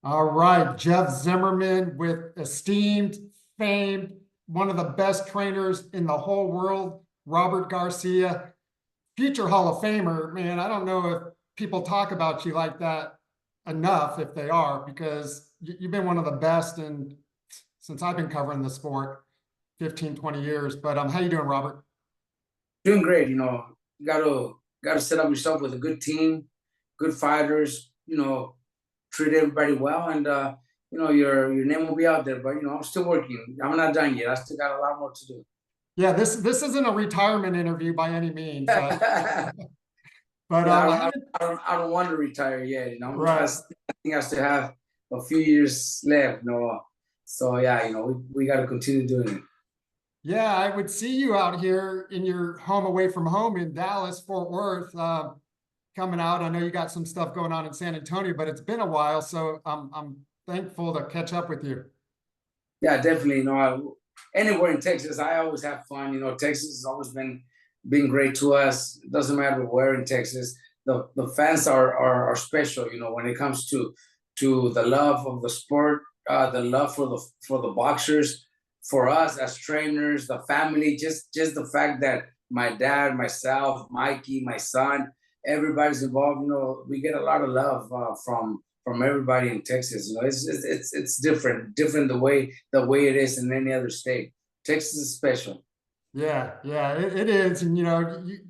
All right, Jeff Zimmerman with esteemed, famed, one of the best trainers in the whole world, Robert Garcia, future Hall of Famer. Man, I don't know if people talk about you like that enough, if they are, because you've been one of the best and since I've been covering the sport, 15, 20 years. But how you doing, Robert? Doing great. You gotta set up yourself with a good team, good fighters. Treat everybody well, and your name will be out there. But I'm still working. I'm not done yet. I still got a lot more to do. Yeah, this isn't a retirement interview by any means. Yeah, But I don't want to retire yet. right. I think I still have a few years left. So yeah, we got to continue doing it. Yeah, I would see you out here in your home away from home in Dallas, Fort Worth, coming out. I know you got some stuff going on in San Antonio, but it's been a while, so I'm thankful to catch up with you. Yeah, definitely. Anywhere in Texas, I always have fun. Texas has always been great to us. It doesn't matter where in Texas. The fans are special. When it comes to the love of the sport, the love for the boxers, for us as trainers, the family. Just the fact that my dad, myself, Mikey, my son, everybody's involved. We get a lot of love from everybody in Texas. It's different the way it is in any other state. Texas is special. Yeah, yeah, it is. And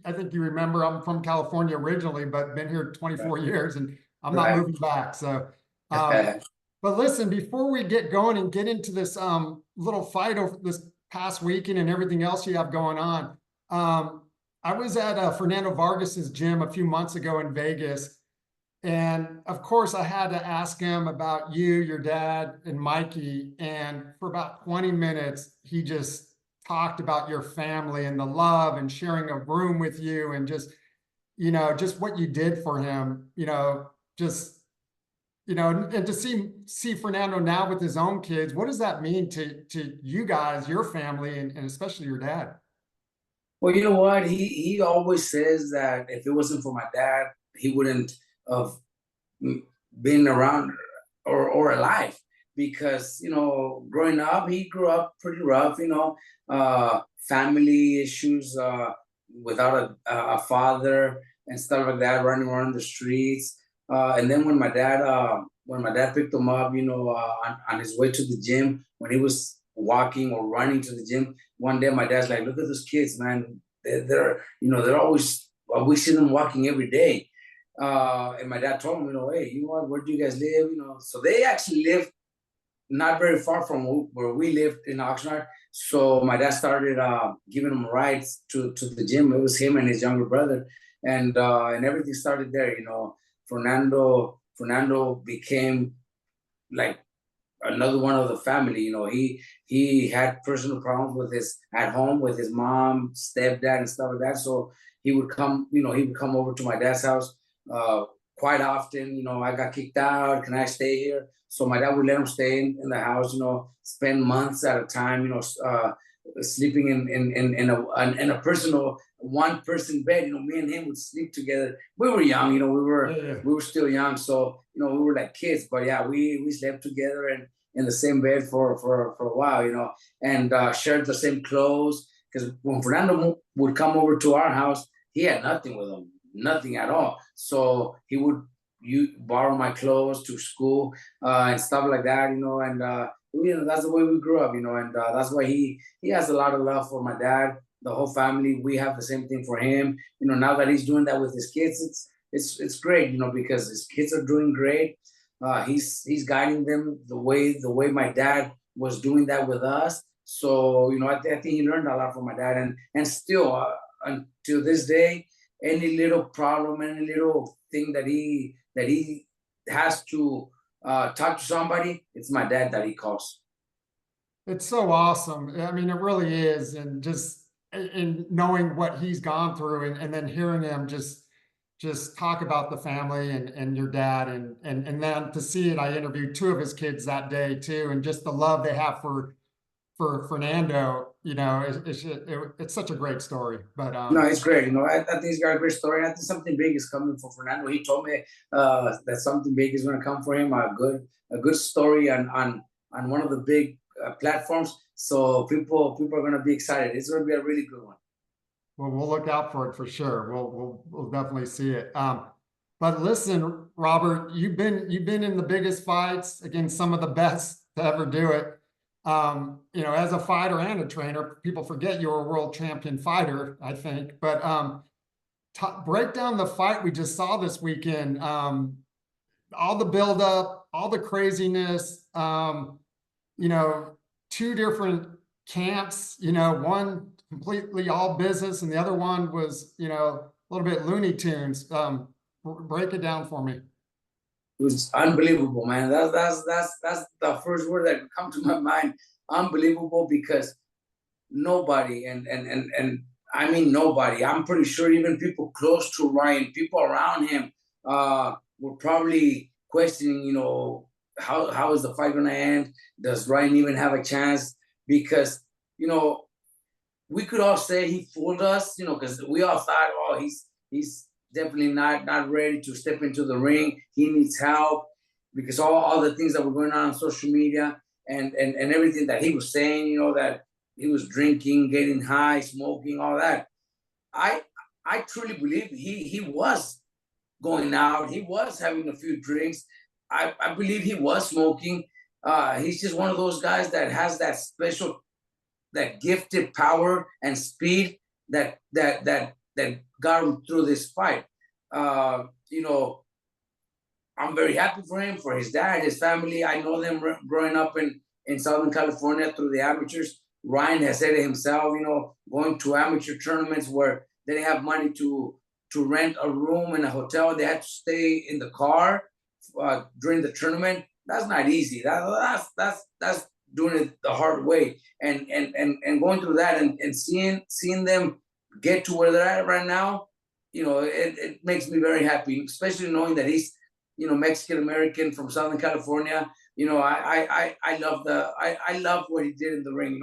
I think you remember I'm from California originally, but been here 24 years and I'm not Right. moving back. So, um, but listen, before we get going and get into this little fight over this past weekend and everything else you have going on, I was at Fernando Vargas's gym a few months ago in Vegas. And of course, I had to ask him about you, your dad, and Mikey. And for about 20 minutes, he just talked about your family and the love and sharing a room with you and just what you did for him, just, and to see Fernando now with his own kids, what does that mean to you guys, your family, and especially your dad? Well, you know what? He always says that if it wasn't for my dad, he wouldn't have been around or alive because growing up he grew up pretty rough, family issues, without a father and stuff like that, running around the streets, and then when my dad picked him up, on his way to the gym, when he was walking or running to the gym one day, my dad's like, look at those kids, man, they're always, we see them walking every day, and my dad told him, hey, what, where do you guys live? So they actually live not very far from where we lived in Oxnard. So my dad started giving him rides to the gym. It was him and his younger brother, and everything started there. Fernando became like another one of the family. He had personal problems with his at home with his mom, stepdad, and stuff like that. So he would come over to my dad's house quite often. I got kicked out. Can I stay here? So my dad would let him stay in the house. Spend months at a time. Sleeping in a personal one person bed. Me and him would sleep together. We were young. We were Yeah, yeah. we were still young. So we were like kids. But yeah, we slept together and in the same bed for a while. And shared the same clothes. Because when Fernando would come over to our house, he had nothing with him, nothing at all. So he would borrow my clothes to school, and stuff like that, and that's the way we grew up, and that's why he has a lot of love for my dad. The whole family, we have the same thing for him. Now that he's doing that with his kids, it's great, because his kids are doing great. He's guiding them the way my dad was doing that with us. So I think he learned a lot from my dad, and still, until this day, any little problem, any little thing that he has to talk to somebody, it's my dad that he calls. It's so awesome. I mean, it really is. And just in knowing what he's gone through and then hearing him just talk about the family and your dad and then to see it, I interviewed two of his kids that day too, and just the love they have for for Fernando, it's such a great story. But No, it's great. I think he's got a great story. I think something big is coming for Fernando. He told me that something big is going to come for him. A good story on one of the big platforms. So people are going to be excited. It's going to be a really good one. well, we'll look out for it for sure. We'll definitely see it. But listen, Robert, you've been in the biggest fights against some of the best to ever do it. As a fighter and a trainer, people forget you're a world champion fighter, I think. But break down the fight we just saw this weekend. All the buildup, all the craziness. Two different camps. One completely all business, and the other one was, a little bit Looney Tunes. Break it down for me. It was unbelievable, man. That's the first word that come to my mind. Unbelievable, because nobody, and I mean nobody. I'm pretty sure even people close to Ryan, people around him, were probably questioning, how is the fight gonna end? Does Ryan even have a chance? Because we could all say he fooled us, because we all thought, oh, he's definitely not ready to step into the ring. He needs help, because all the things that were going on social media and everything that he was saying, that he was drinking, getting high, smoking, all that. I truly believe he was going out. He was having a few drinks. I believe he was smoking. He's just one of those guys that has that special, that gifted power and speed that got him through this fight. I'm very happy for him, for his dad, his family. I know them growing up in Southern California through the amateurs. Ryan has said it himself, going to amateur tournaments where they didn't have money to rent a room in a hotel. They had to stay in the car during the tournament. That's not easy. That's doing it the hard way. And going through that and seeing them get to where they're at right now, it makes me very happy, especially knowing that he's, Mexican American from Southern California. I love what he did in the ring.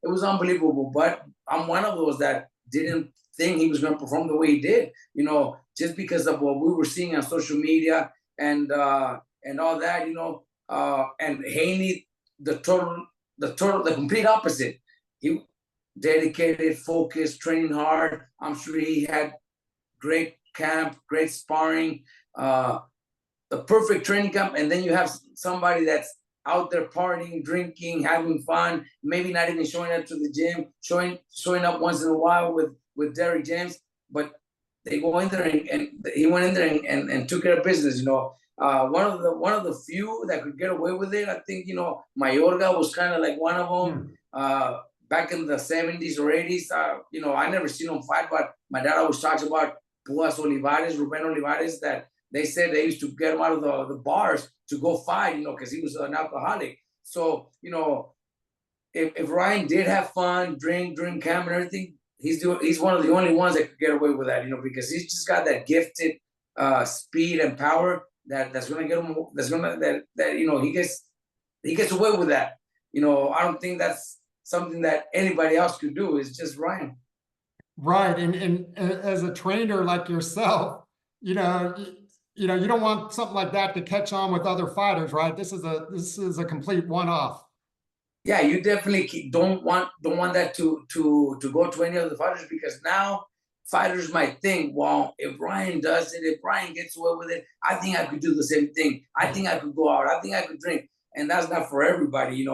It was unbelievable. But I'm one of those that didn't think he was going to perform the way he did. Just because of what we were seeing on social media and all that. And Haney, the complete opposite. He dedicated, focused, training hard. I'm sure he had great camp, great sparring, the perfect training camp. And then you have somebody that's out there partying, drinking, having fun, maybe not even showing up to the gym, showing up once in a while with Derrick James, but they go in there and he went in there and took care of business. One of the few that could get away with it. I think Mayorga was kind of like one of them. Back in the 70s or 80s. I never seen him fight, but my dad always talks about Ruben Olivares, that they said they used to get him out of the bars to go fight, because he was an alcoholic. So, if Ryan did have fun, drink during camp and everything, he's one of the only ones that could get away with that, because he's just got that gifted speed and power that's gonna get him. He gets away with that. I don't think that's something that anybody else could do. It's just Ryan. Right. And as a trainer like yourself, you don't want something like that to catch on with other fighters, right? This is a complete one-off. Yeah, you definitely don't want that to go to any other fighters, because now fighters might think, well, if Ryan does it, if Ryan gets away with it, I think I could do the same thing. I think I could go out. I think I could drink. And that's not for everybody.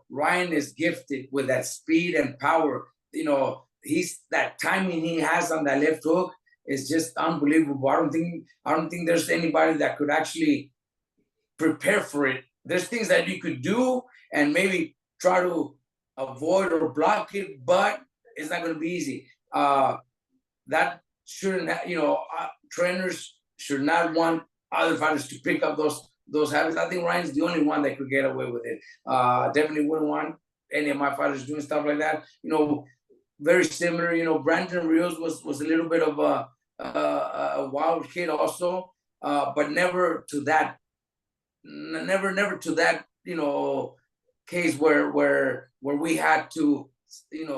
Ryan is gifted with that speed and power. He's that timing he has on that left hook is just unbelievable. I don't think there's anybody that could actually prepare for it. There's things that you could do and maybe try to avoid or block it, but it's not going to be easy. That shouldn't, trainers should not want other fighters to pick up those habits. I think Ryan's the only one that could get away with it. Definitely wouldn't want any of my fighters doing stuff like that. Very similar. Brandon Rios was a little bit of a wild kid also, but never to that case where we had to,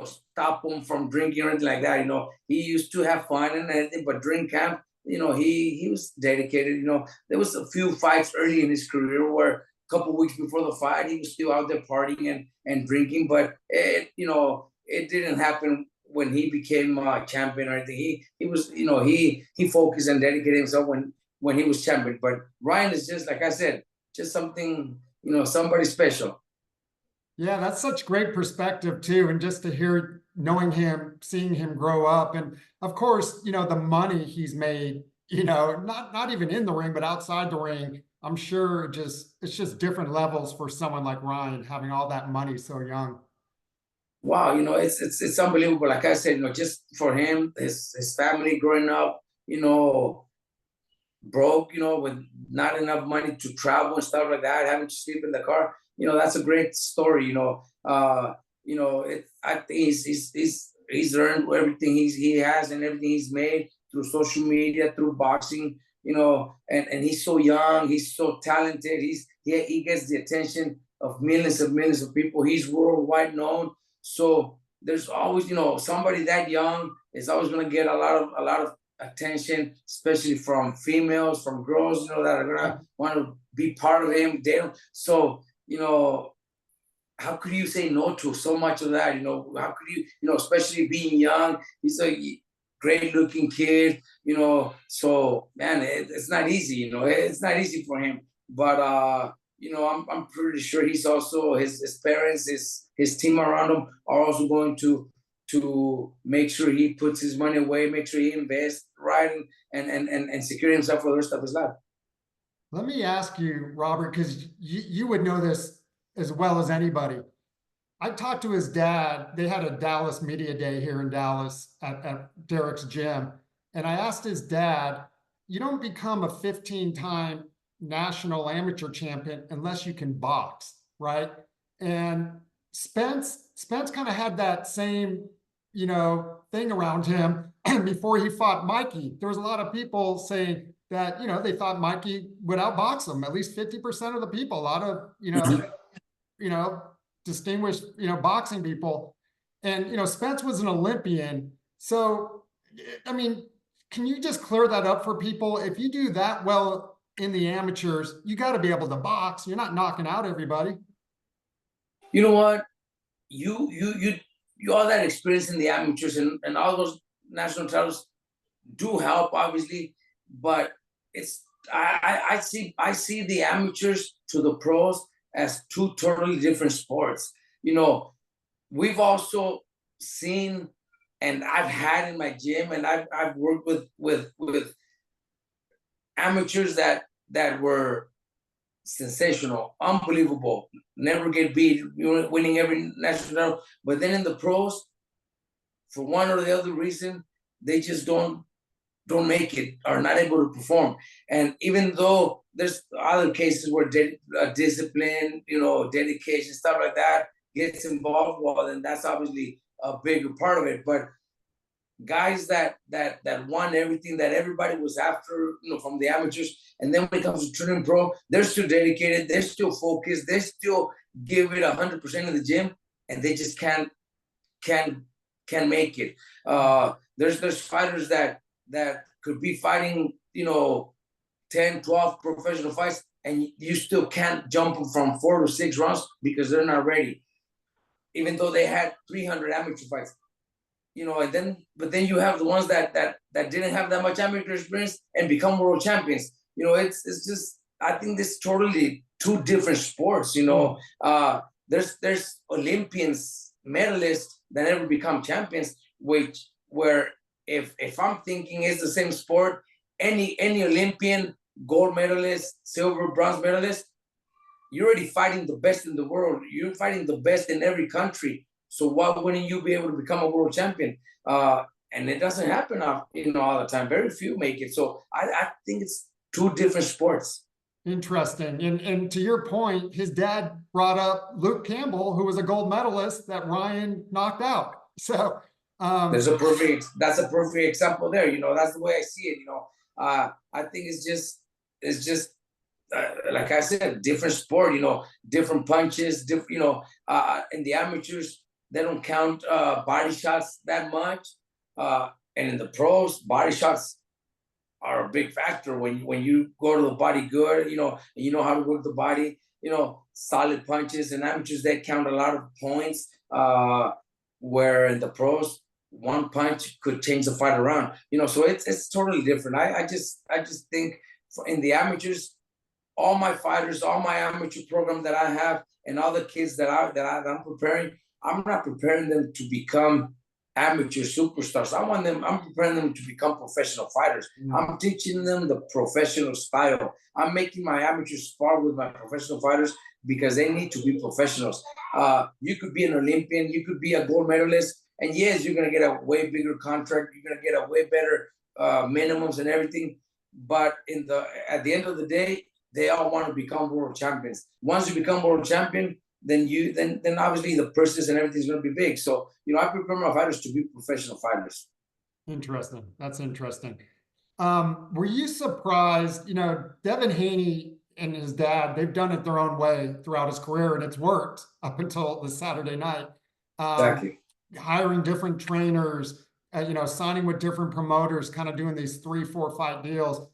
stop him from drinking or anything like that. He used to have fun and everything, but during camp, he was dedicated. There was a few fights early in his career where a couple weeks before the fight, he was still out there partying and drinking, but it didn't happen when he became champion or anything. He was, he focused and dedicated himself when he was champion. But Ryan is just, like I said, just something, somebody special. Yeah, that's such great perspective too. And just to hear, knowing him, seeing him grow up. And of course, the money he's made, not even in the ring, but outside the ring, I'm sure it's just different levels for someone like Ryan having all that money so young. Wow, it's unbelievable. Like I said, just for him, his family growing up, broke, with not enough money to travel and stuff like that, having to sleep in the car. That's a great story. I think he's earned everything he has and everything he's made through social media, through boxing. And he's so young, he's so talented. He gets the attention of millions of people. He's worldwide known. So there's always, somebody that young is always going to get a lot of attention, especially from females, from girls, that are gonna want to be part of him. So, how could you say no to so much of that? How could you, especially being young, he's a great looking kid, so man, it's not easy, it's not easy for him. But I'm pretty sure he's also, his parents, his team around him are also going to make sure he puts his money away, make sure he invests right, and secure himself for the rest of his life. Let me ask you, Robert, because you would know this as well as anybody. I talked to his dad. They had a Dallas media day here in Dallas at Derek's gym. And I asked his dad, you don't become a 15-time national amateur champion unless you can box, right? And Spence kind of had that same, thing around him before he fought Mikey. There was a lot of people saying that, they thought Mikey would outbox him, at least 50% of the people, a lot of, distinguished, boxing people. And, Spence was an Olympian. So, I mean, can you just clear that up for people? If you do that well in the amateurs, you got to be able to box. You're not knocking out everybody. You know what? You all that experience in the amateurs and all those national titles do help, obviously, but I see the amateurs to the pros as two totally different sports. We've also seen, and I've had in my gym, and I've worked with amateurs that were sensational, unbelievable, never get beat, winning every national title. But then in the pros, for one or the other reason, they just don't make it, are not able to perform. And even though there's other cases where discipline, dedication, stuff like that gets involved, well, then that's obviously a bigger part of it. But guys that won everything that everybody was after, from the amateurs, and then when it comes to turning pro, they're still dedicated, they're still focused, they still give it 100% in the gym, and they just can't make it. There's fighters that could be fighting, 10, 12 professional fights, and you still can't jump them from 4 to 6 rounds because they're not ready, even though they had 300 amateur fights. But then you have the ones that didn't have that much amateur experience and become world champions. It's just, I think this totally two different sports. There's Olympians, medalists that never become champions, where if I'm thinking it's the same sport, any Olympian, gold medalist, silver, bronze medalist, you're already fighting the best in the world. You're fighting the best in every country. So why wouldn't you be able to become a world champion? And it doesn't happen, all the time. Very few make it. So I think it's two different sports. Interesting. And to your point, his dad brought up Luke Campbell, who was a gold medalist that Ryan knocked out. So that's a perfect example there. That's the way I see it. I think it's just like I said, different sport, different punches, different, in the amateurs, they don't count body shots that much. And in the pros, body shots are a big factor when you go to the body good, you know how to work the body, solid punches. And amateurs, they count a lot of points, where in the pros, one punch could change the fight around, so it's totally different. I just think in the amateurs, all my fighters, all my amateur program that I have, and all the kids that I'm preparing, I'm not preparing them to become amateur superstars. I'm preparing them to become professional fighters. I'm teaching them the professional style. I'm making my amateurs spar with my professional fighters because they need to be professionals. You could be an Olympian, you could be a gold medalist, and yes, you're gonna get a way bigger contract, you're gonna get a way better minimums and everything. But at the end of the day, they all want to become world champions. Once you become world champion, then obviously the purses and everything's going to be big. So, I prepare my fighters to be professional fighters. Interesting. That's interesting. Were you surprised, Devin Haney and his dad, they've done it their own way throughout his career, and it's worked up until the Saturday night. Exactly. Hiring different trainers, signing with different promoters, kind of doing these 3-4 fight deals.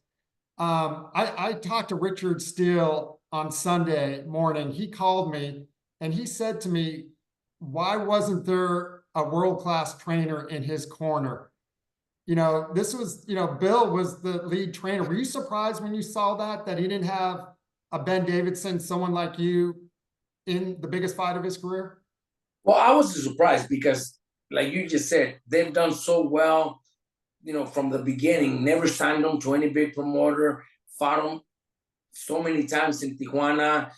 I talked to Richard Steele on Sunday morning. He called me and he said to me, why wasn't there a world-class trainer in his corner? This was, Bill was the lead trainer. Were you surprised when you saw that he didn't have a Ben Davidson, someone like you, in the biggest fight of his career? Well, I was surprised because, like you just said, they've done so well, from the beginning. Never signed them to any big promoter, fought them so many times in Tijuana,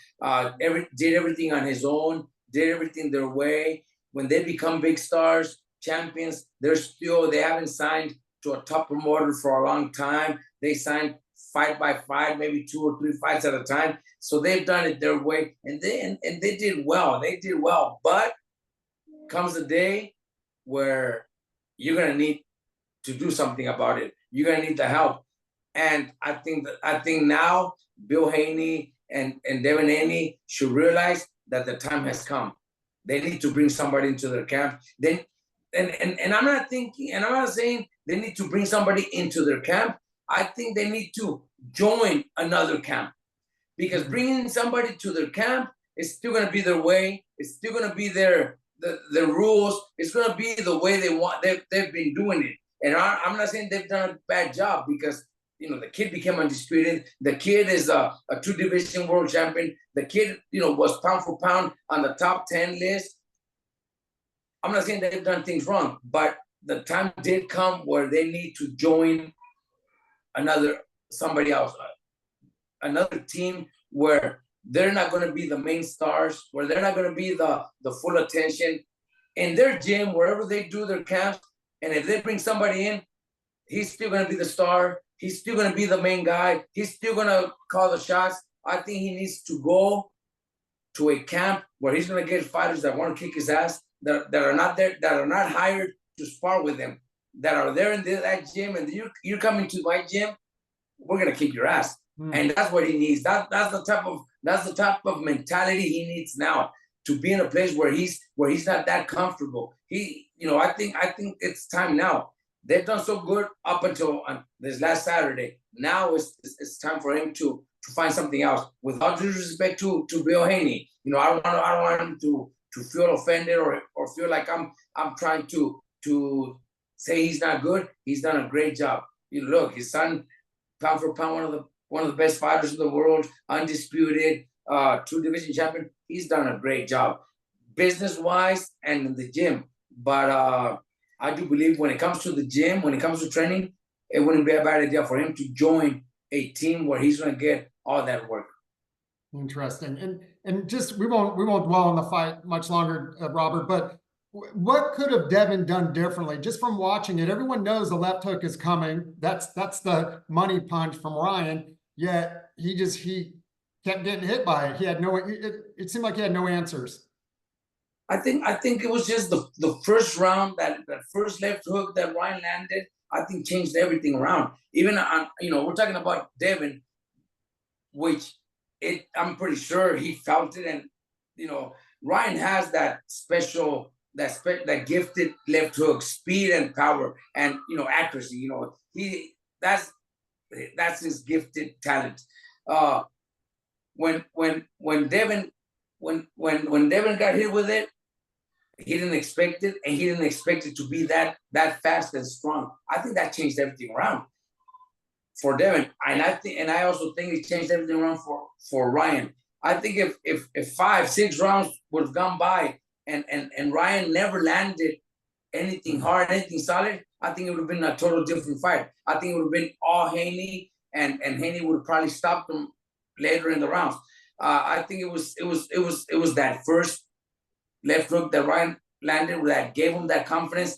did everything on his own, did everything their way. When they become big stars, champions, they haven't signed to a top promoter for a long time. They signed fight by fight, maybe 2 or 3 fights at a time. So they've done it their way, and they did well. They did well, but comes a day where you're gonna need to do something about it. You're gonna need the help. And I think now Bill Haney and Devin Haney should realize that the time has come. They need to bring somebody into their camp. And I'm not thinking, and I'm not saying they need to bring somebody into their camp. I think they need to join another camp, because bringing somebody to their camp is still going to be their way. It's still going to be the rules. It's going to be the way they want. They've been doing it. And I'm not saying they've done a bad job, because the kid became undisputed. The kid is a 2-division world champion. The kid, was pound for pound on the top 10 list. I'm not saying they've done things wrong, but the time did come where they need to join somebody else, another team where they're not going to be the main stars, where they're not going to be the full attention in their gym, wherever they do their camps. And if they bring somebody in, he's still going to be the star. He's still going to be the main guy. He's still going to call the shots. I think he needs to go to a camp where he's going to get fighters that want to kick his ass, that are not there, that are not hired to spar with him, that are there in that gym, and you're coming to my gym, we're going to kick your ass. And that's what he needs. That's the type of mentality he needs now, to be in a place where he's not that comfortable. I think it's time now. They've done so good up until this last Saturday. Now it's time for him to find something else. With all due respect to Bill Haney, I don't want him to feel offended or feel like I'm trying to say he's not good. He's done a great job. Look, his son, pound for pound, one of the best fighters in the world, undisputed, 2-division champion. He's done a great job, business-wise and in the gym. But I do believe when it comes to the gym, when it comes to training, it wouldn't be a bad idea for him to join a team where he's going to get all that work. Interesting. And just, we won't dwell on the fight much longer, Robert, but what could have Devin done differently? Just from watching it, everyone knows the left hook is coming. That's the money punch from Ryan. Yet he kept getting hit by it. He had it seemed like he had no answers. I think it was just the first round, that first left hook that Ryan landed, I think changed everything around. Even on, we're talking about Devin, which I'm pretty sure he felt it, and Ryan has that special, that gifted left hook, speed and power, and accuracy. That's his gifted talent. When Devin got hit with it, he didn't expect it, and he didn't expect it to be that fast and strong. I think that changed everything around for Devin, and I also think it changed everything around for Ryan. I think if 5-6 rounds would have gone by and Ryan never landed anything hard, anything solid, I think it would have been a total different fight. I think it would have been all Haney, and Haney would have probably stopped him later in the rounds. I think it was that first left hook that Ryan landed that gave him that confidence,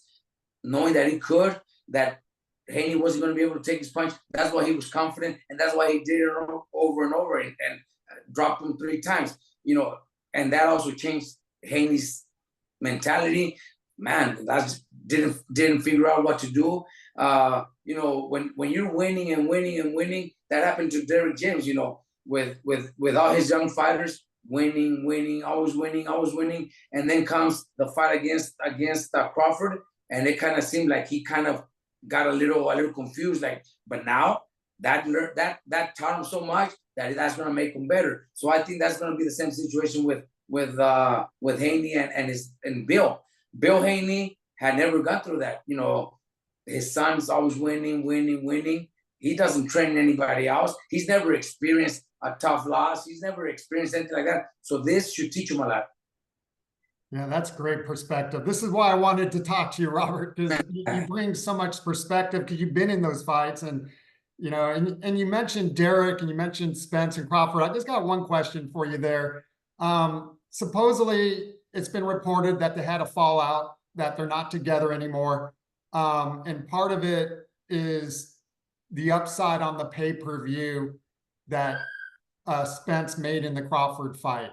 knowing that he could, that Haney wasn't going to be able to take his punch. That's why he was confident, and that's why he did it over and over and dropped him 3 times. And that also changed Haney's mentality. Man, that didn't figure out what to do. When you're winning and winning and winning, that happened to Derrick James. With all his young fighters winning, always winning, and then comes the fight against Crawford, and it kind of seemed like he kind of got a little confused. But now that taught him so much that that's going to make him better. So I think that's going to be the same situation with Haney and Bill. Bill Haney had never gone through that. His son's always winning. He doesn't train anybody else. He's never experienced a tough loss. He's never experienced anything like that. So this should teach him a lot. Yeah, that's great perspective. This is why I wanted to talk to you, Robert, because you bring so much perspective because you've been in those fights, and and you mentioned Derrick and you mentioned Spence and Crawford. I just got one question for you there. Supposedly, it's been reported that they had a fallout, that they're not together anymore, and part of it is the upside on the pay-per-view that Spence made in the Crawford fight.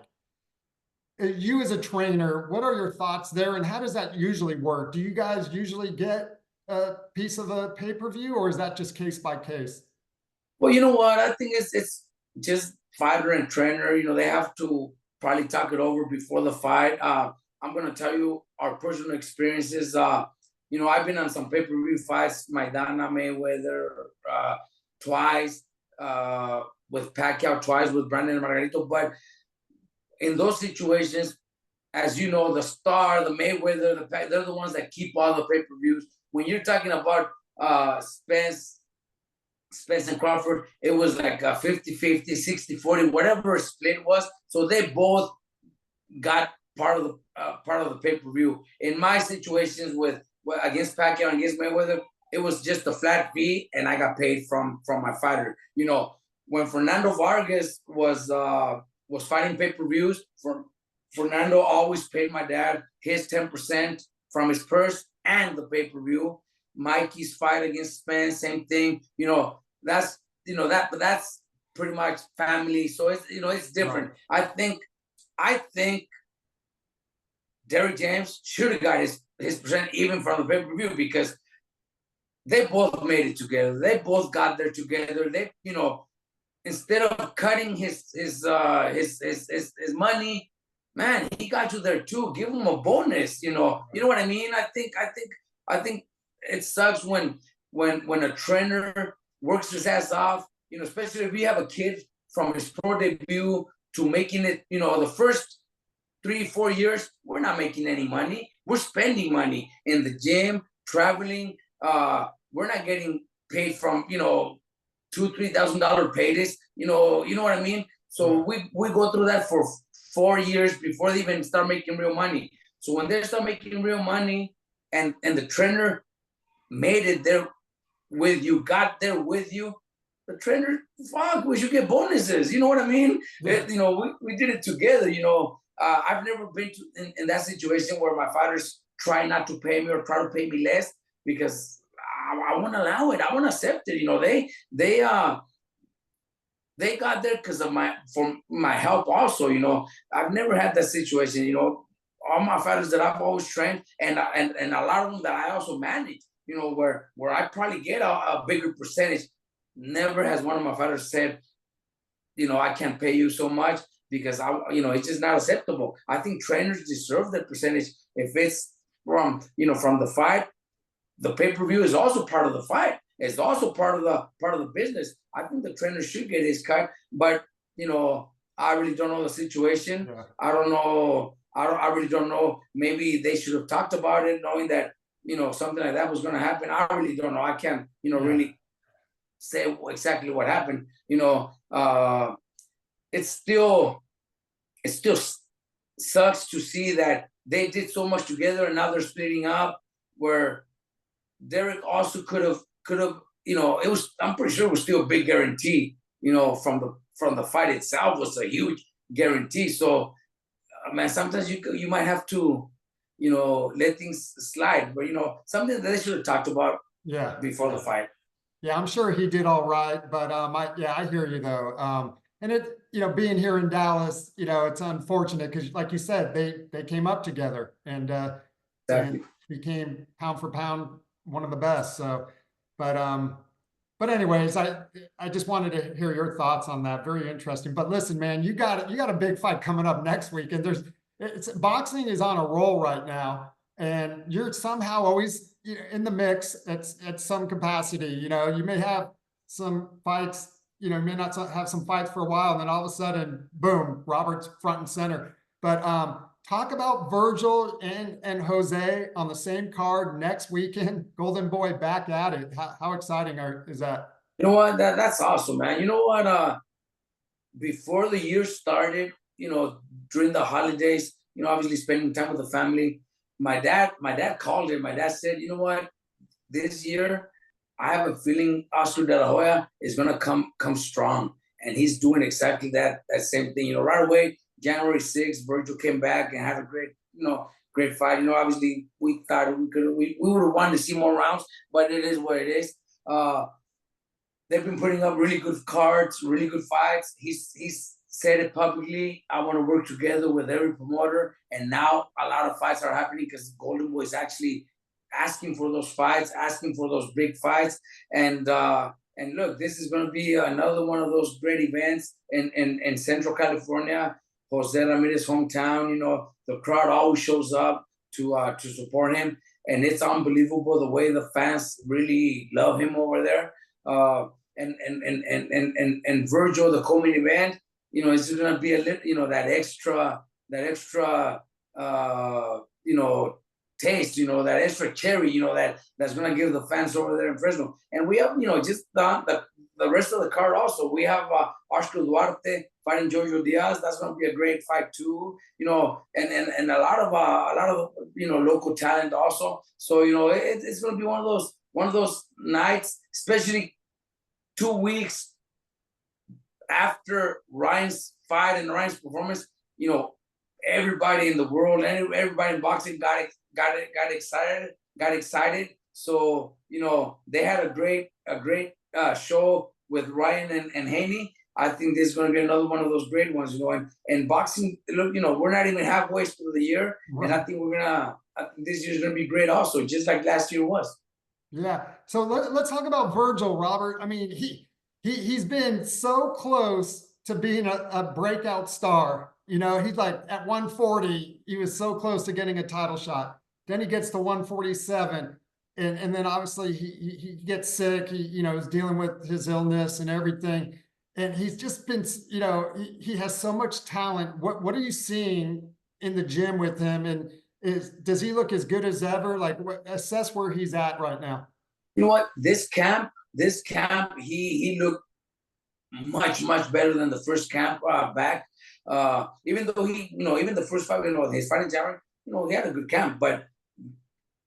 You as a trainer, what are your thoughts there, and how does that usually work? Do you guys usually get a piece of the pay-per-view, or is that just case by case? Well, you know what? I think it's just fighter and trainer. They have to probably talk it over before the fight. I'm going to tell you our personal experiences. I've been on some pay-per-view fights, Maidana, Mayweather, twice, with Pacquiao, twice with Brandon Margarito. But in those situations, as you know, the Star, the Mayweather, they're the ones that keep all the pay-per-views. When you're talking about Spence and Crawford, it was like a 50-50, 60-40, whatever split was. So they both got part of the pay-per-view. In my situations against Pacquiao and against Mayweather, it was just a flat fee, and I got paid from my fighter. When Fernando Vargas was fighting pay-per-views, Fernando always paid my dad his 10% from his purse and the pay-per-view. Mikey's fight against Spence, same thing. That's pretty much family. So it's different. Right. I think Derrick James should have got his percent even from the pay-per-view, because they both made it together. They both got there together. They, instead of cutting his money, man, he got you there too. Give him a bonus. You know what I mean? I think it sucks when a trainer works his ass off. Especially if we have a kid from his pro debut to making it. The first 3-4 years, we're not making any money. We're spending money in the gym, traveling. We're not getting paid from $2,000-$3,000 paydays. You know what I mean? So we go through that for 4 years before they even start making real money. So when they start making real money, and the trainer made it there with you, got there with you, the trainer, fuck, we should get bonuses. You know what I mean? Yeah. We did it together. I've never been in that situation where my fighters try not to pay me or try to pay me less, because I want to allow it. I want to accept it. They got there because of my help also. I've never had that situation. All my fighters that I've always trained, and a lot of them that I also manage, where I probably get a bigger percentage. Never has one of my fighters said, I can't pay you so much because it's just not acceptable. I think trainers deserve that percentage. If it's from the fight, the pay-per-view is also part of the fight. It's also part of the business. I think the trainer should get his cut, but I really don't know the situation. Yeah. I don't know. I really don't know. Maybe they should have talked about it, knowing that something like that was going to happen. I really don't know. I can't really say exactly what happened. It still sucks to see that they did so much together and now they're splitting up. Where Derek also could have. I'm pretty sure it was still a big guarantee. From the fight itself was a huge guarantee. So, man, sometimes you might have to, let things slide. But something that they should have talked about. Before the fight. Yeah, I'm sure he did all right, but I hear you though. And it, being here in Dallas, it's unfortunate because, like you said, they came up together and Exactly. became pound for pound one of the best. So, but anyways, I just wanted to hear your thoughts on that. Very interesting. But listen, man, you got a big fight coming up next week, and boxing is on a roll right now, and you're somehow always in the mix at some capacity. You may have some fights. You may not have some fights for a while, and then all of a sudden, boom, Robert's front and center. But talk about Vergil and Jose on the same card next weekend. Golden Boy back at it. How exciting is that? You know what? That's awesome, man. You know what? Before the year started, during the holidays, obviously spending time with the family. My dad called it. My dad said, you know what? This year, I have a feeling Oscar De La Hoya is gonna come strong, and he's doing exactly that same thing. Right away, January 6th, Vergil came back and had a great fight. Obviously we thought we would have wanted to see more rounds, but it is what it is. They've been putting up really good cards, really good fights. He's said it publicly. I want to work together with every promoter, and now a lot of fights are happening because Golden Boy is actually asking for those fights, asking for those big fights. And look, this is going to be another one of those great events in Central California, Jose Ramirez hometown. The crowd always shows up to support him, and it's unbelievable the way the fans really love him over there. And Vergil, the co-main event, it's going to be a little, that extra taste, that extra cherry, that's going to give the fans over there in Fresno. And we have, just the rest of the card also. We have Oscar Duarte fighting Jojo Diaz. That's going to be a great fight too, and a lot of local talent also. So, it's going to be one of those nights, especially 2 weeks after Ryan's fight and Ryan's performance. Everybody in the world, everybody in boxing got excited. So they had a great show with Ryan and Haney. I think this is going to be another one of those great ones. And boxing, look, we're not even halfway through the year, right. And I think this year's going to be great also, just like last year was. Yeah. So let's talk about Vergil, Robert. I mean, he's been so close to being a breakout star. He's like at 140, he was so close to getting a title shot. Then he gets to 147. And then obviously he gets sick. He, is dealing with his illness and everything. And he's just been, he has so much talent. What are you seeing in the gym with him? And does he look as good as ever? Like, assess where he's at right now. You know what? This camp, he looked much better than the first camp back. Even though even the first fight, his fighting jammer, he had a good camp, but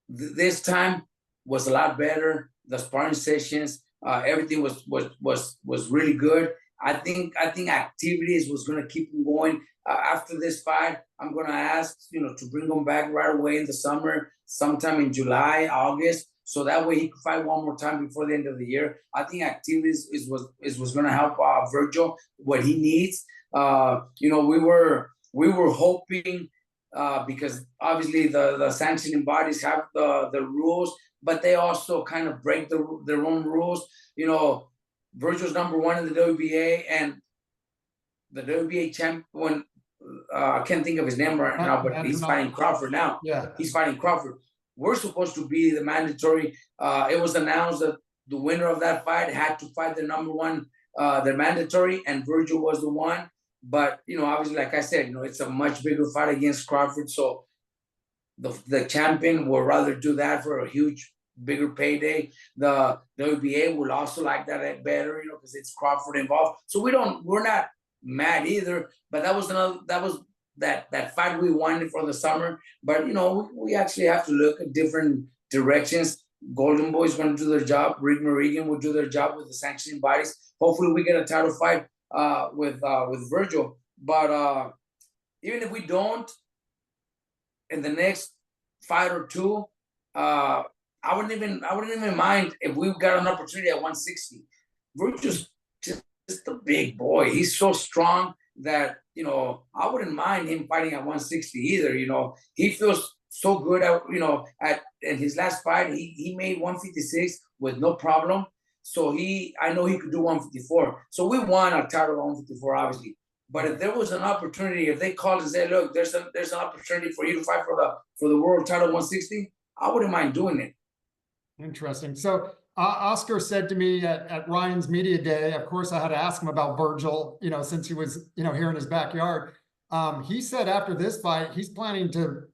this time was a lot better. The sparring sessions, everything was really good. I think activities was going to keep him going. After this fight, I'm going to ask, to bring him back right away in the summer, sometime in July, August, so that way he could fight one more time before the end of the year. I think activities was going to help Vergil what he needs. We were hoping because obviously the sanctioning bodies have the rules, but they also kind of break their own rules. Vergil's number one in the WBA, and the WBA champ when I can't think of his name right now, but he's fighting Crawford now. Yeah, he's fighting Crawford. We're supposed to be the mandatory. It was announced that the winner of that fight had to fight the number one, the mandatory, and Vergil was the one. But obviously, like I said, it's a much bigger fight against Crawford. So the champion will rather do that for a huge, bigger payday. The WBA will also like that better, because it's Crawford involved. So we're not mad either. But that was that fight we wanted for the summer. But we actually have to look at different directions. Golden Boy's going to do their job. Rick Meridian will do their job with the sanctioning bodies. Hopefully, we get a title fight with Vergil. But even if we don't, in the next fight or two, I wouldn't even mind if we got an opportunity at 160. Vergil's just a big boy. He's so strong that I wouldn't mind him fighting at 160 either. He feels so good in his last fight. He made 156 with no problem. So I know he could do 154. So we want a title 154, obviously. But if there was an opportunity, if they called and said, "Look, there's an opportunity for you to fight for the world title 160," I wouldn't mind doing it. Interesting. So Oscar said to me at Ryan's media day, of course, I had to ask him about Vergil, since he was, here in his backyard. He said after this fight, he's planning to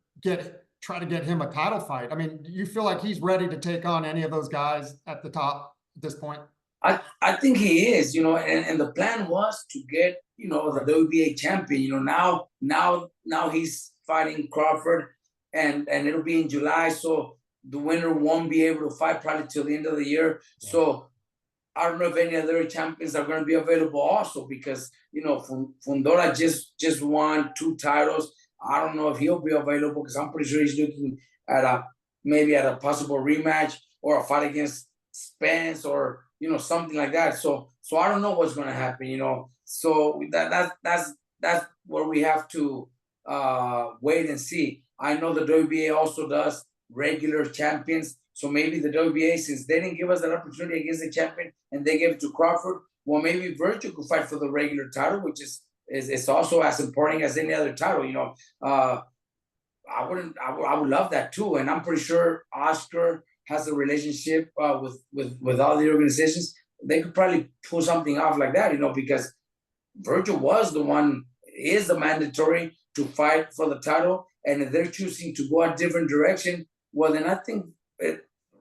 try to get him a title fight. I mean, do you feel like he's ready to take on any of those guys at the top at this point? I think he is, and the plan was to get, the WBA champion. Now he's fighting Crawford, and it'll be in July. So the winner won't be able to fight probably till the end of the year. Yeah. So I don't know if any other champions are going to be available also, because Fundora just won 2 titles. I don't know if he'll be available, because I'm pretty sure he's looking at maybe at a possible rematch or a fight against Spence or something like that. So I don't know what's going to happen. So that's where we have to wait and see. I know the WBA also does regular champions. So maybe the WBA, since they didn't give us that opportunity against the champion and they gave it to Crawford, well, maybe Vergil could fight for the regular title, which is also as important as any other title. I would love that too. And I'm pretty sure Oscar has a relationship with all the organizations. They could probably pull something off like that, because Vergil is the mandatory to fight for the title. And if they're choosing to go a different direction, well, then I think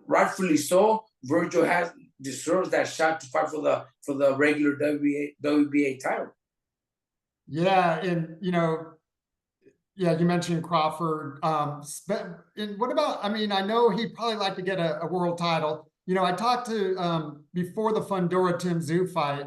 rightfully so, Vergil deserves that shot to fight for the regular WBA title. Yeah, and yeah, you mentioned Crawford. And what about? I mean, I know he'd probably like to get a world title. I talked to before the Fundora Tim Tszyu fight.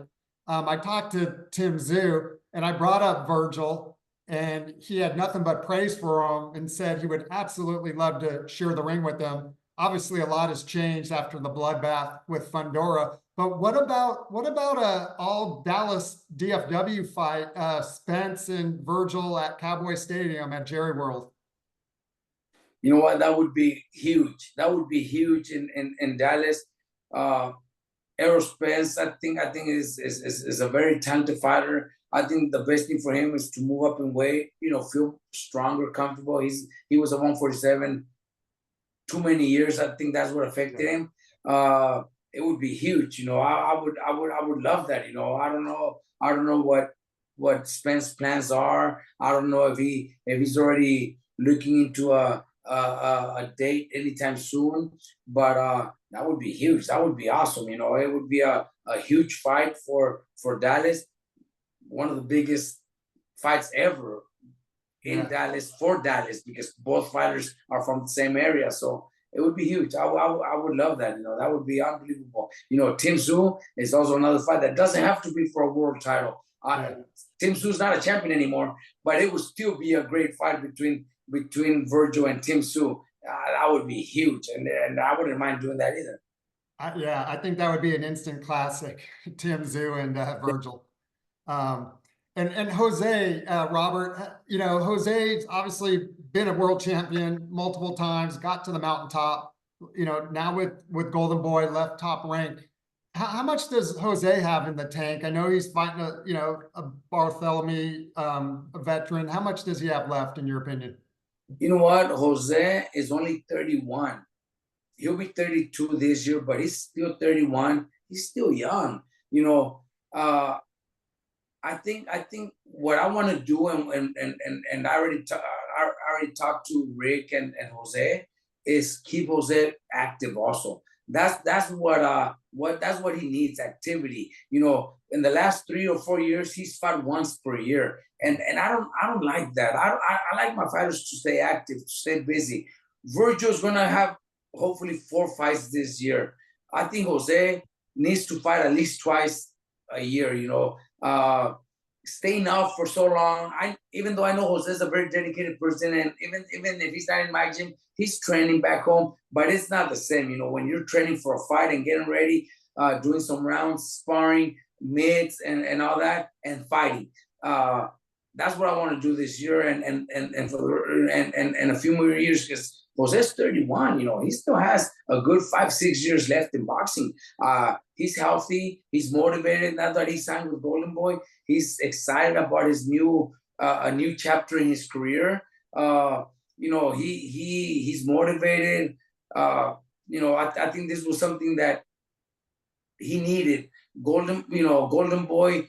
I talked to Tim Tszyu, and I brought up Vergil, and he had nothing but praise for him and said he would absolutely love to share the ring with them. Obviously, a lot has changed after the bloodbath with Fundora. But what about a all Dallas DFW fight, Spence and Vergil at Cowboy Stadium at Jerry World? You know what? That would be huge. That would be huge in Dallas. Errol Spence, I think is a very talented fighter. I think the best thing for him is to move up in weight, feel stronger, comfortable. He was a 147 too many years. I think that's what affected him. It would be huge. I would love that. I don't know what Spence's plans are. I don't know if he's already looking into a date anytime soon, but that would be huge. That would be awesome. It would be a huge fight for Dallas. One of the biggest fights ever in Dallas for Dallas, because both fighters are from the same area. So it would be huge. I would love that. That would be unbelievable. Tim Tszyu is also another fight that doesn't have to be for a world title. Tim Tszyu is not a champion anymore, but it would still be a great fight between Vergil and Tim Tszyu. That would be huge, and I wouldn't mind doing that either. I think that would be an instant classic, Tim Tszyu and Vergil. And Jose, Robert, Jose's obviously been a world champion multiple times, got to the mountaintop, now with Golden Boy left top rank. How much does Jose have in the tank? I know he's fighting a Bartholomew, a veteran. How much does he have left, in your opinion? You know what? Jose is only 31. He'll be 32 this year, but he's still 31. He's still young. You know, I think what I want to do, and I already talked to Rick and Jose, is keep Jose active also. That's what he needs, activity. You know, in the last 3 or 4 years, he's fought once per year. And I don't like that. I like my fighters to stay active, to stay busy. Vergil's gonna have hopefully 4 fights this year. I think Jose needs to fight at least twice a year, you know. Staying out for so long. Even though I know Jose is a very dedicated person, and even if he's not in my gym, he's training back home, but it's not the same, you know, when you're training for a fight and getting ready, doing some rounds, sparring, mids, and all that, and fighting. That's what I want to do this year, and a few more years, because Jose's 31, you know, he still has a good 5, 6 years left in boxing. He's healthy, he's motivated. Now that he signed with Golden Boy, he's excited about his a new chapter in his career. You know, he's motivated. You know, I think this was something that he needed. Golden Boy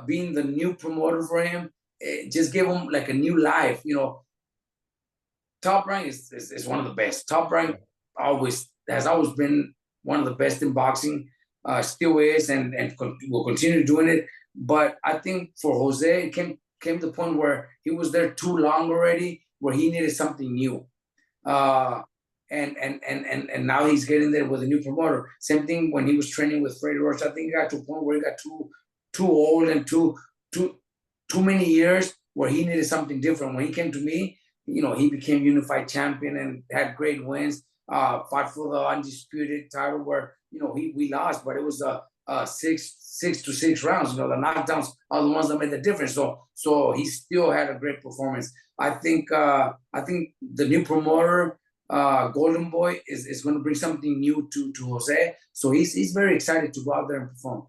being the new promoter for him, it just gave him like a new life. You know, Top Rank is one of the best. Top Rank has always been one of the best in boxing, still is, and will continue doing it. But I think for Jose, it came to the point where he was there too long already, where he needed something new. And now he's getting there with a new promoter. Same thing when he was training with Freddie Roach. I think he got to a point where he got too old and too many years, where he needed something different. When he came to me, you know, he became unified champion and had great wins. Fought for the undisputed title, where, you know, we lost, but it was a 6 to 6 rounds. You know, the knockdowns are the ones that made the difference. So he still had a great performance. I think the new promoter, Golden Boy, is going to bring something new to Jose. So he's very excited to go out there and perform.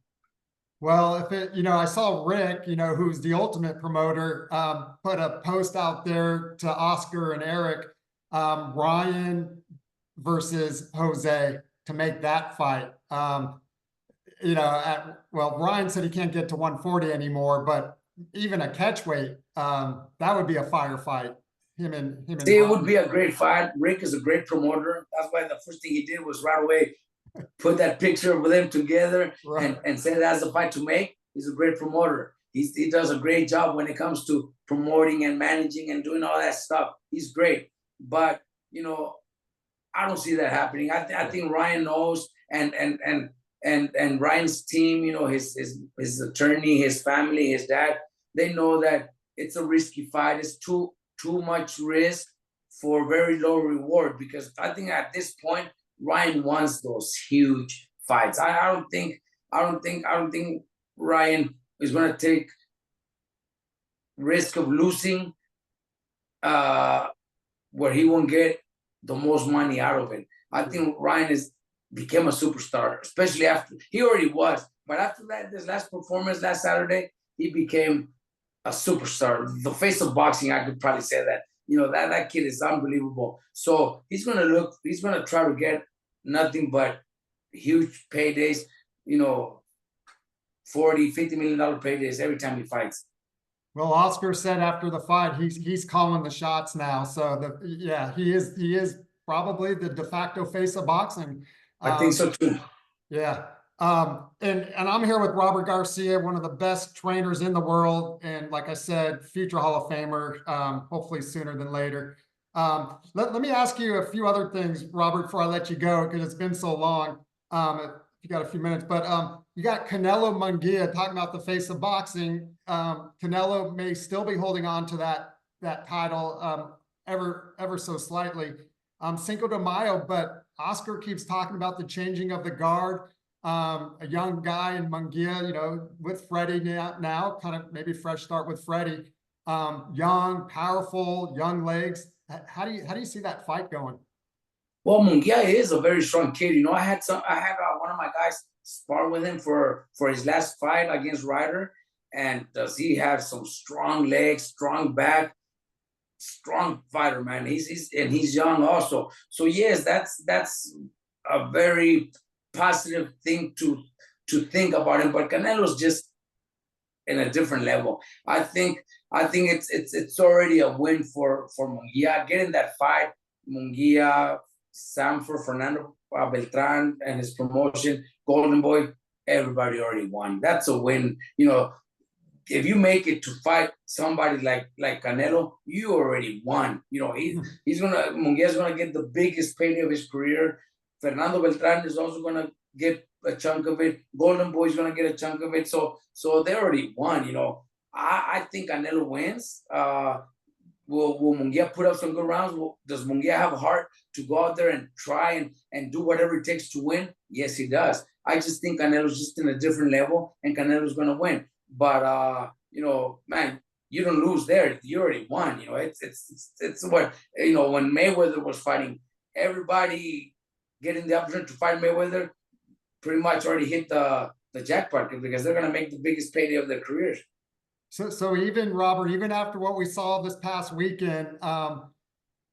Well, I saw Rick, who's the ultimate promoter, put a post out there to Oscar and Eric, Ryan versus Jose, to make that fight. Ryan said he can't get to 140 anymore, but even a catch weight, that would be a firefight. Him and it would be a great fight. Rick is a great promoter. That's why the first thing he did was right away put that picture of them together, right, and say that's a fight to make. He's a great promoter. He does a great job when it comes to promoting and managing and doing all that stuff. He's great. But, I don't see that happening. I think Ryan knows, and Ryan's team, his attorney, his family, his dad, they know that it's a risky fight. It's too much risk for very low reward, because I think at this point Ryan wants those huge fights. I don't think Ryan is going to take risk of losing where he won't get the most money out of it. I think Ryan became a superstar, especially after he already was, but after that, this last performance last Saturday, he became a superstar, the face of boxing. I could probably say that. That kid is unbelievable. So he's gonna try to get nothing but huge paydays, $40, $50 million paydays every time he fights. Well, Oscar said after the fight, he's calling the shots now. So he is probably the de facto face of boxing. I think so too. Yeah. And I'm here with Robert Garcia, one of the best trainers in the world. And like I said, future Hall of Famer, hopefully sooner than later. Let me ask you a few other things, Robert, before I let you go, because it's been so long. If you got a few minutes, but you got Canelo Munguia talking about the face of boxing. Canelo may still be holding on to that title ever so slightly. Cinco de Mayo, but Oscar keeps talking about the changing of the guard. A young guy in Munguia, with Freddie now, kind of maybe fresh start with Freddie. Young, powerful, young legs. How do you see that fight going? Well, Munguia is a very strong kid. I had one of my my guys spar with him for his last fight against Ryder. And does he have some strong legs, strong back, strong fighter, man. He's young also. So yes, that's a very positive thing to think about him. But Canelo's just in a different level. I think it's already a win for Munguia getting that fight. Munguia, Sanford, Fernando Beltran, and his promotion, Golden Boy. Everybody already won. That's a win. If you make it to fight somebody like Canelo, you already won. Munguia's gonna get the biggest payday of his career. Fernando Beltran is also gonna get a chunk of it. Golden Boy's gonna get a chunk of it. So they already won. I think Canelo wins. Will Munguia put up some good rounds? Does Munguia have a heart to go out there and try and do whatever it takes to win? Yes, he does. I just think Canelo's just in a different level, and Canelo's gonna win. But man, you don't lose there. You already won. It's what when Mayweather was fighting, everybody getting the opportunity to fight Mayweather pretty much already hit the jackpot, because they're gonna make the biggest payday of their careers. So even Robert, even after what we saw this past weekend,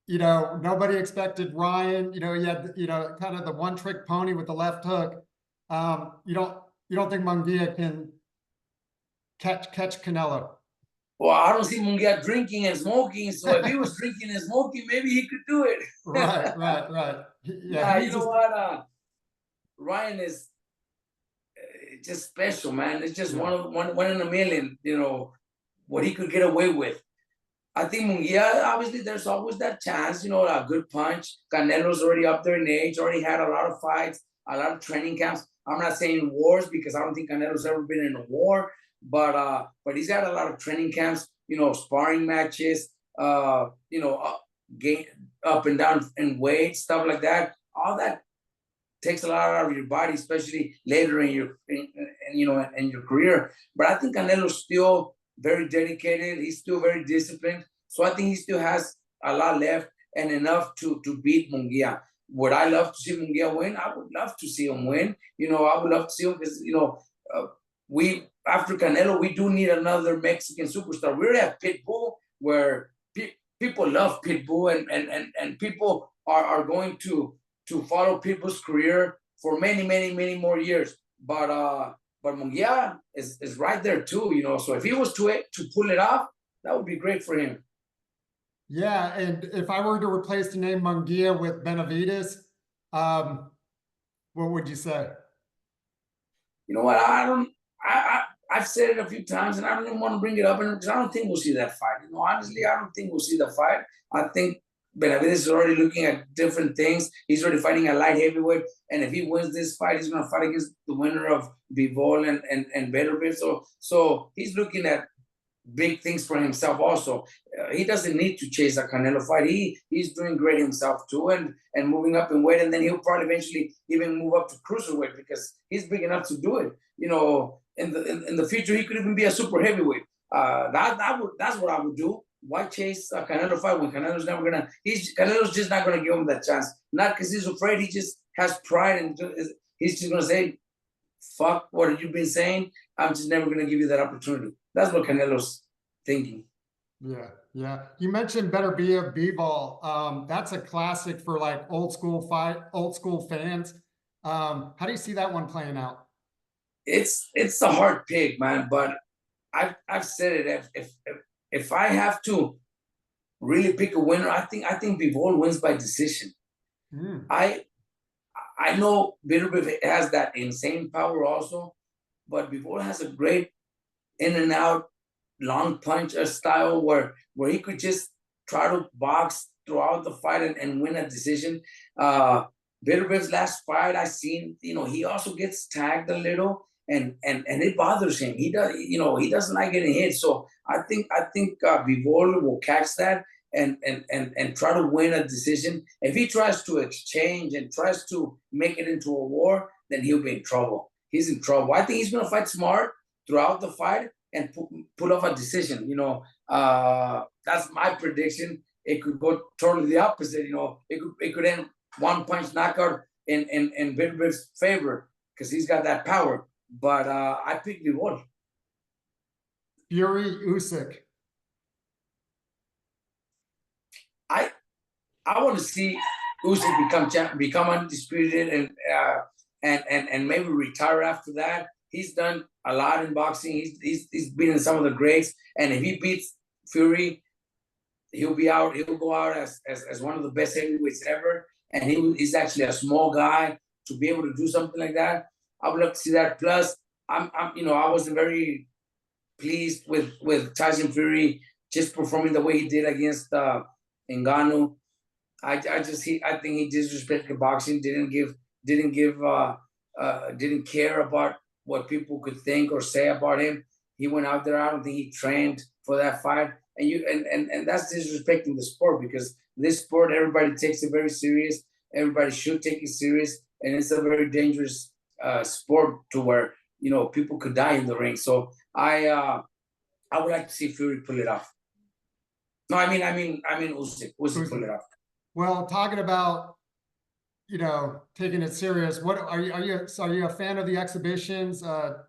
nobody expected Ryan. He had kind of the one trick pony with the left hook. You don't think Munguia can catch Canelo? Well, I don't see Munguia drinking and smoking. So if he was drinking and smoking, maybe he could do it. Right. Yeah, you know what? Ryan is just special, man. It's just one in a million. What he could get away with. I think Munguia, obviously, there's always that chance. A good punch. Canelo's already up there in age. Already had a lot of fights, a lot of training camps. I'm not saying wars, because I don't think Canelo's ever been in a war. But he's got a lot of training camps, sparring matches, gain up and down in weight, stuff like that. All that takes a lot out of your body, especially later in your career. But I think Canelo's still very dedicated. He's still very disciplined. So I think he still has a lot left and enough to beat Munguia. Would I love to see Munguia win? I would love to see him win. I would love to see him, because after Canelo, we do need another Mexican superstar. We already have Pitbull, where people love Pitbull, and people are going to follow Pitbull's career for many, many, many more years. But Munguia is right there too. So if he was to pull it off, that would be great for him. Yeah, and if I were to replace the name Munguia with Benavidez, what would you say? You know what? I've said it a few times, and I don't even want to bring it up, because I don't think we'll see that fight. Honestly, I don't think we'll see the fight. I think Benavidez is already looking at different things. He's already fighting a light heavyweight, and if he wins this fight, he's going to fight against the winner of Bivol and Beterbiev. So he's looking at big things for himself also. He doesn't need to chase a Canelo fight. He's doing great himself too, and moving up in weight, and then he'll probably eventually even move up to cruiserweight, because he's big enough to do it. In the future, he could even be a super heavyweight. That's what I would do. Why chase a Canelo fight when Canelo's never gonna? Canelo's just not gonna give him that chance. Not because he's afraid. He just has pride, and he's just gonna say, "Fuck what you've been saying. I'm just never gonna give you that opportunity." That's what Canelo's thinking. Yeah. You mentioned Beterbiev, Bivol. That's a classic for like old school fans. How do you see that one playing out? It's a hard pick, man. But I've said it. If I have to really pick a winner, I think Bivol wins by decision. I know Beterbiev has that insane power also, but Bivol has a great in and out long punch style where he could just try to box throughout the fight and win a decision. Beterbiev's last fight, I seen, he also gets tagged a little, and it bothers him. He doesn't like getting hit. So I think Bivol will catch that and try to win a decision. If he tries to exchange and tries to make it into a war, then he'll be in trouble. He's in trouble. I think he's going to fight smart throughout the fight and pull off a decision. That's my prediction. It could go totally the opposite. It could end one punch knockout in Beterbiev's favor. because he's got that power. But I picked Vivol. Fury, Usyk. I want to see Usyk become undisputed and maybe retire after that. He's done a lot in boxing. He's been in some of the greats, and if he beats Fury, he'll go out as one of the best heavyweights ever. And he's actually a small guy to be able to do something like that. I would love to see that. Plus, I wasn't very pleased with Tyson Fury just performing the way he did against Ngannou. I think he disrespected boxing. Didn't care about what people could think or say about him. He went out there. I don't think he trained for that fight, and that's disrespecting the sport, because this sport, everybody takes it very serious. Everybody should take it serious, and it's a very dangerous sport to where people could die in the ring. So I would like to see Fury pull it off. No, I mean Usyk pull it off. Well, talking about taking it serious, what are you a fan of the exhibitions,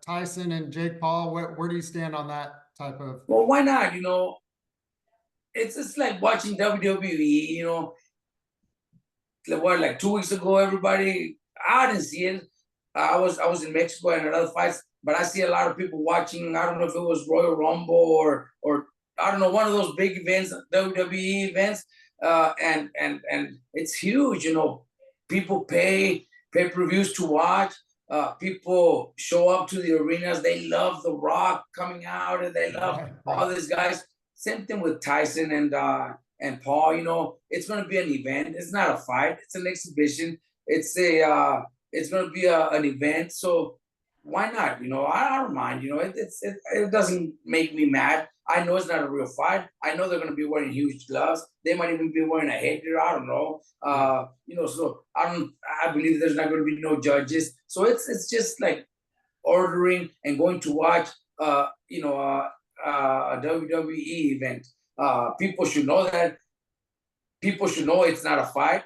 Tyson and Jake Paul? Where do you stand on that type of? Well, why not? It's like watching WWE. Like 2 weeks ago, everybody, I didn't see it. I was in Mexico and other fights, but I see a lot of people watching. I don't know if it was Royal Rumble or I don't know, one of those big events, WWE events, and it's huge. People pay pay-per-views to watch. People show up to the arenas. They love The Rock coming out, and they love all these guys. Same thing with Tyson and Paul. It's going to be an event. It's not a fight. It's an exhibition. It's going to be an event. So why not? I don't mind. It doesn't make me mad. I know it's not a real fight. I know they're going to be wearing huge gloves. They might even be wearing a headgear. I don't know. So I believe there's not going to be no judges. So it's just like ordering and going to watch a WWE event. People should know that. People should know it's not a fight.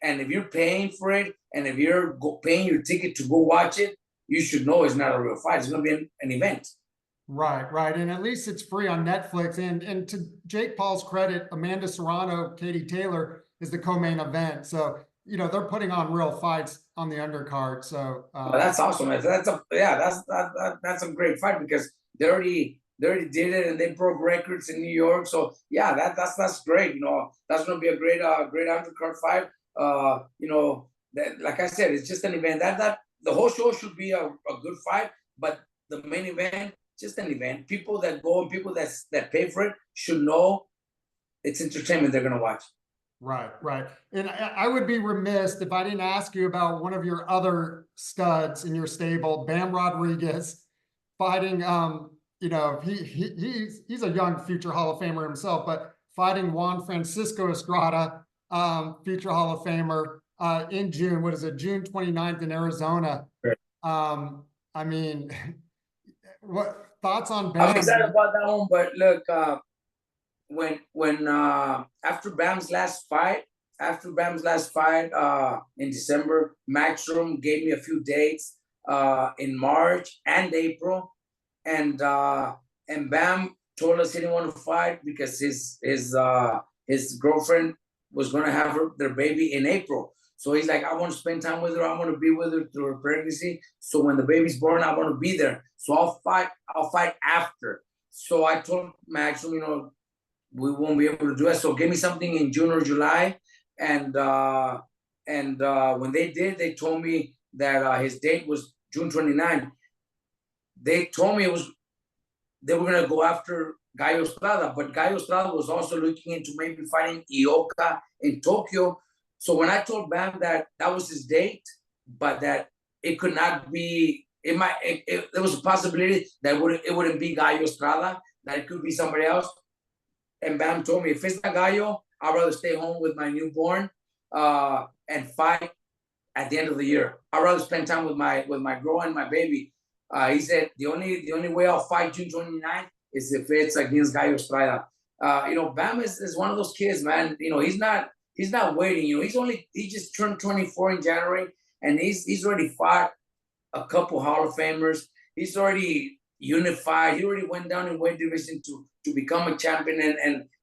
And if you're paying for it, and if you're paying your ticket to go watch it, you should know it's not a real fight. It's going to be an event. Right. And at least it's free on Netflix. And to Jake Paul's credit, Amanda Serrano, Katie Taylor is the co-main event. So, they're putting on real fights on the undercard. So that's awesome. That's a great fight, because they already did it and they broke records in New York. So yeah, that's great. That's going to be a great undercard fight. Like I said, it's just an event. That the whole show should be a good fight, but the main event, just an event. People that go and people that pay for it should know it's entertainment they're going to watch. Right. And I would be remiss if I didn't ask you about one of your other studs in your stable, Bam Rodriguez, fighting. He's a young future Hall of Famer himself, but fighting Juan Francisco Estrada, future Hall of Famer, in June. What is it? June 29th in Arizona. Right. What thoughts on Bam? I'm excited about that one, but look, when after Bam's last fight in December, Matchroom gave me a few dates in March and April, and Bam told us he didn't want to fight because his girlfriend was going to have their baby in April. So he's like, I want to spend time with her. I want to be with her through her pregnancy. So when the baby's born, I want to be there. So I'll fight after. So I told Matchroom, we won't be able to do it. So give me something in June or July. And when they did, they told me that his date was June 29th. They told me they were going to go after Gallo Estrada, but Gallo Estrada was also looking into maybe fighting Ioka in Tokyo. So when I told Bam that was his date, but that it could not be, there was a possibility that it wouldn't be Gallo Estrada, that it could be somebody else. And Bam told me, if it's not Gallo, I'd rather stay home with my newborn and fight at the end of the year. I'd rather spend time with my girl and my baby. He said the only way I'll fight June 29th is if it's against Gallo Estrada. Bam is one of those kids, man. He's not waiting. He just turned 24 in January, and he's already fought a couple Hall of Famers. He's already unified. He already went down in weight division to become a champion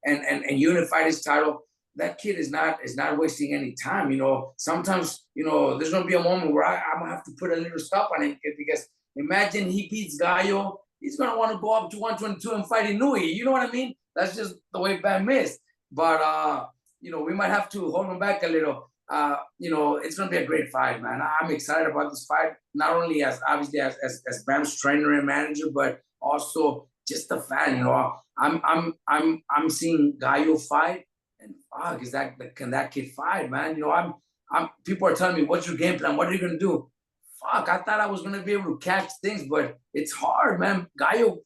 and unified his title. That kid is not wasting any time. You know, sometimes, you know, there's gonna be a moment where I'm gonna have to put a little stop on him, because imagine he beats Gallo, he's gonna want to go up to 122 and fight Inui. You know what I mean? That's just the way Bam is. But you know, we might have to hold him back a little. You know, it's gonna be a great fight, man. I'm excited about this fight, not only as obviously as Bam's trainer and manager, but also just a fan. You know, I'm seeing Gallo fight, and fuck, can that kid fight, man? You know, I'm people are telling me, what's your game plan? What are you gonna do? Fuck, I thought I was gonna be able to catch things, but it's hard, man. Gallo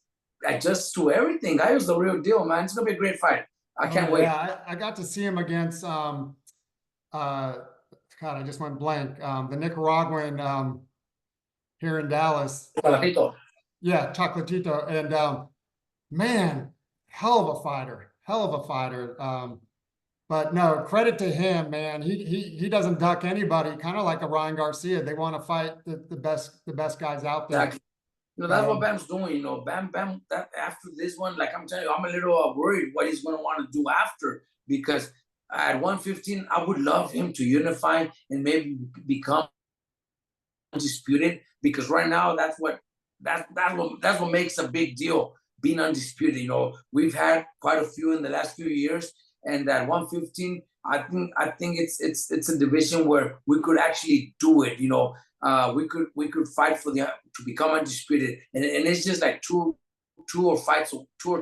adjusts to everything. Gallo's the real deal, man. It's gonna be a great fight. I can't wait. Yeah, I got to see him against God, I just went blank. The Nicaraguan here in Dallas. Yeah, Chocolatito. And man, hell of a fighter. Hell of a fighter. But no, credit to him, man. He doesn't duck anybody, kind of like a Ryan Garcia. They want to fight the best guys out there. Exactly. You know, that's what Bam's doing. You know, Bam, that after this one, like I'm telling you, I'm a little worried what he's going to want to do after, because at 115, I would love him to unify and maybe become undisputed, because right now that's what makes a big deal, being undisputed. You know, we've had quite a few in the last few years, and at 115, I think it's a division where we could actually do it. You know, we could fight to become undisputed, and it's just like two or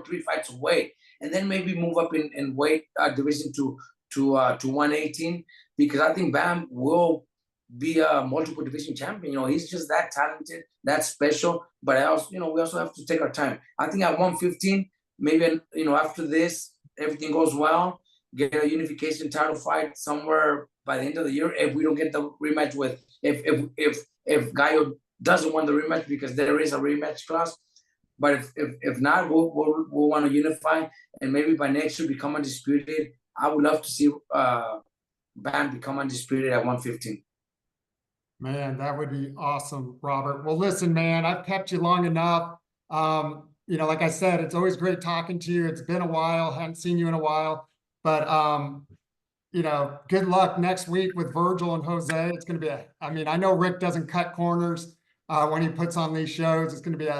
three fights away, and then maybe move up in weight division to 118, because I think Bam will be a multiple division champion. You know, he's just that talented, that special. But we also have to take our time. I think at 115, maybe, you know, after this, everything goes well, get a unification title fight somewhere by the end of the year. If we don't get the rematch with, if Gallo doesn't want the rematch, because there is a rematch clause. But if not, we'll want to unify, and maybe by next year become undisputed. I would love to see Bam become undisputed at 115. Man, that would be awesome, Robert. Well, listen, man, I've kept you long enough. You know, like I said, it's always great talking to you. It's been a while, haven't seen you in a while, but you know, good luck next week with Vergil and Jose. It's going to be I mean, I know Rick doesn't cut corners when he puts on these shows. It's going to be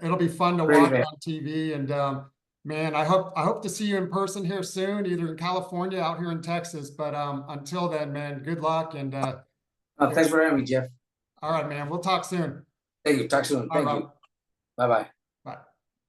it'll be fun to watch on TV. And man, I hope to see you in person here soon, either in California, out here in Texas. But until then, man, good luck. And thanks for having me, Jeff. All right, man. We'll talk soon. Thank you. Talk soon. Thank you. Bye-bye.